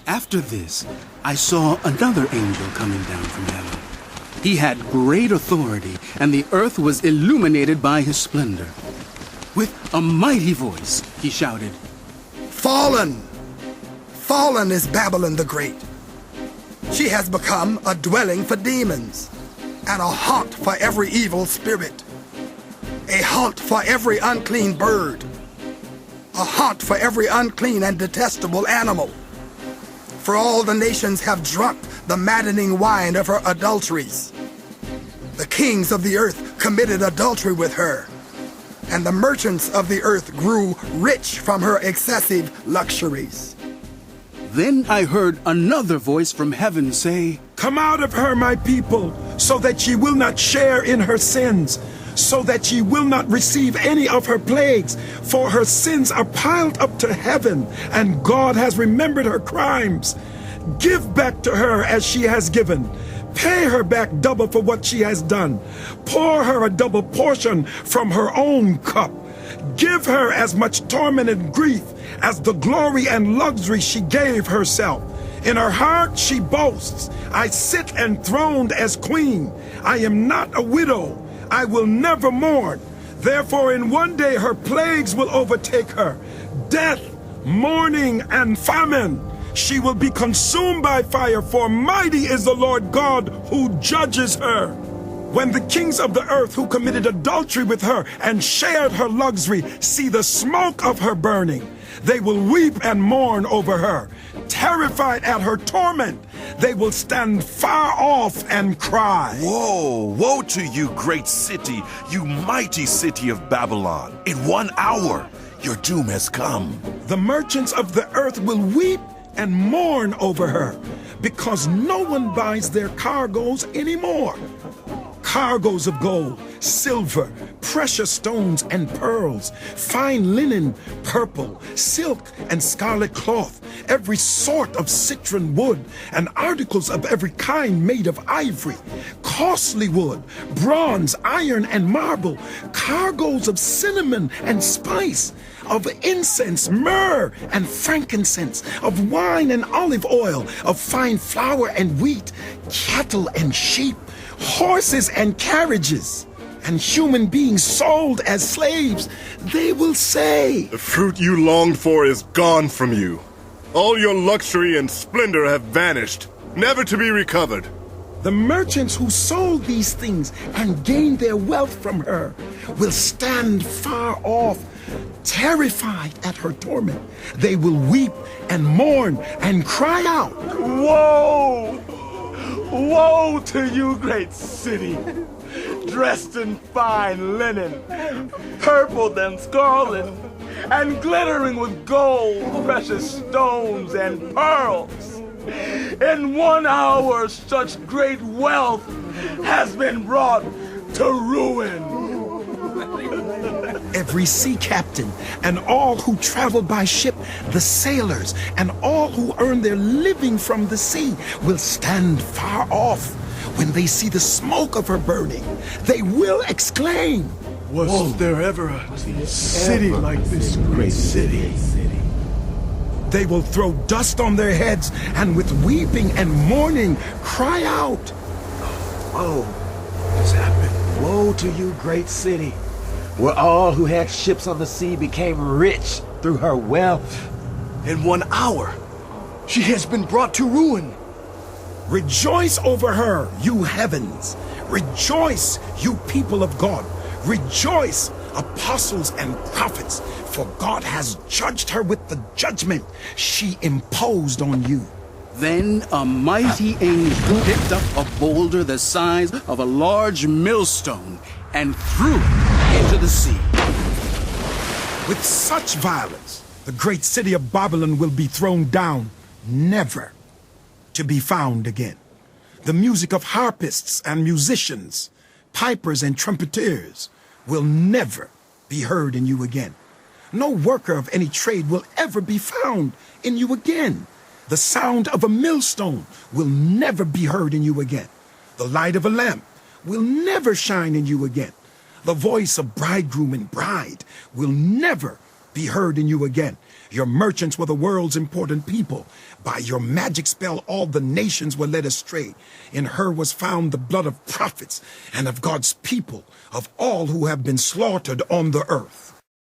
After this, I saw another angel coming down from heaven. He had great authority, and the earth was illuminated by his splendor. With a mighty voice, he shouted, "Fallen! Fallen is Babylon the Great. She has become a dwelling for demons, and a haunt for every evil spirit, a haunt for every unclean bird, a haunt for every unclean and detestable animal. For all the nations have drunk the maddening wine of her adulteries. The kings of the earth committed adultery with her, and the merchants of the earth grew rich from her excessive luxuries." Then I heard another voice from heaven say, "Come out of her, my people, so that ye will not share in her sins, so that ye will not receive any of her plagues, for her sins are piled up to heaven, and God has remembered her crimes. Give back to her as she has given. Pay her back double for what she has done. Pour her a double portion from her own cup. Give her as much torment and grief as the glory and luxury she gave herself. In her heart she boasts, 'I sit enthroned as queen. I am not a widow. I will never mourn.' Therefore in one day her plagues will overtake her, death, mourning, and famine. She will be consumed by fire, for mighty is the Lord God who judges her. When the kings of the earth who committed adultery with her and shared her luxury see the smoke of her burning, they will weep and mourn over her. Terrified at her torment, they will stand far off and cry." Woe, woe to you, great city, you mighty city of Babylon. In 1 hour, your doom has come. The merchants of the earth will weep and mourn over her, because no one buys their cargoes anymore. Cargoes of gold, silver, precious stones and pearls, fine linen, purple, silk and scarlet cloth, every sort of citron wood, and articles of every kind made of ivory, costly wood, bronze, iron, and marble, cargoes of cinnamon and spice, of incense, myrrh, and frankincense, of wine and olive oil, of fine flour and wheat, cattle and sheep, horses and carriages, and human beings sold as slaves. They will say, "The fruit you longed for is gone from you. All your luxury and splendor have vanished, never to be recovered." The merchants who sold these things and gained their wealth from her will stand far off, terrified at her torment. They will weep and mourn and cry out, "Woe! Woe to you, great city, dressed in fine linen, purple and scarlet, and glittering with gold, precious stones, and pearls. In 1 hour such great wealth has been brought to ruin." Every sea captain and all who travel by ship, the sailors and all who earn their living from the sea will stand far off. When they see the smoke of her burning, they will exclaim, "Was there ever a city like this great city?" They will throw dust on their heads and with weeping and mourning cry out, Woe! What's happened? Woe to you, great city, where all who had ships on the sea became rich through her wealth. In 1 hour, she has been brought to ruin. Rejoice over her, you heavens. Rejoice, you people of God. Rejoice, apostles and prophets, for God has judged her with the judgment she imposed on you. Then a mighty angel picked up a boulder the size of a large millstone and threw it into the sea. With such violence, the great city of Babylon will be thrown down, never to be found again. The music of harpists and musicians, pipers and trumpeters will never be heard in you again. No worker of any trade will ever be found in you again. The sound of a millstone will never be heard in you again. The light of a lamp will never shine in you again. The voice of bridegroom and bride will never be heard in you again. Your merchants were the world's important people. By your magic spell, all the nations were led astray. In her was found the blood of prophets and of God's people, of all who have been slaughtered on the earth.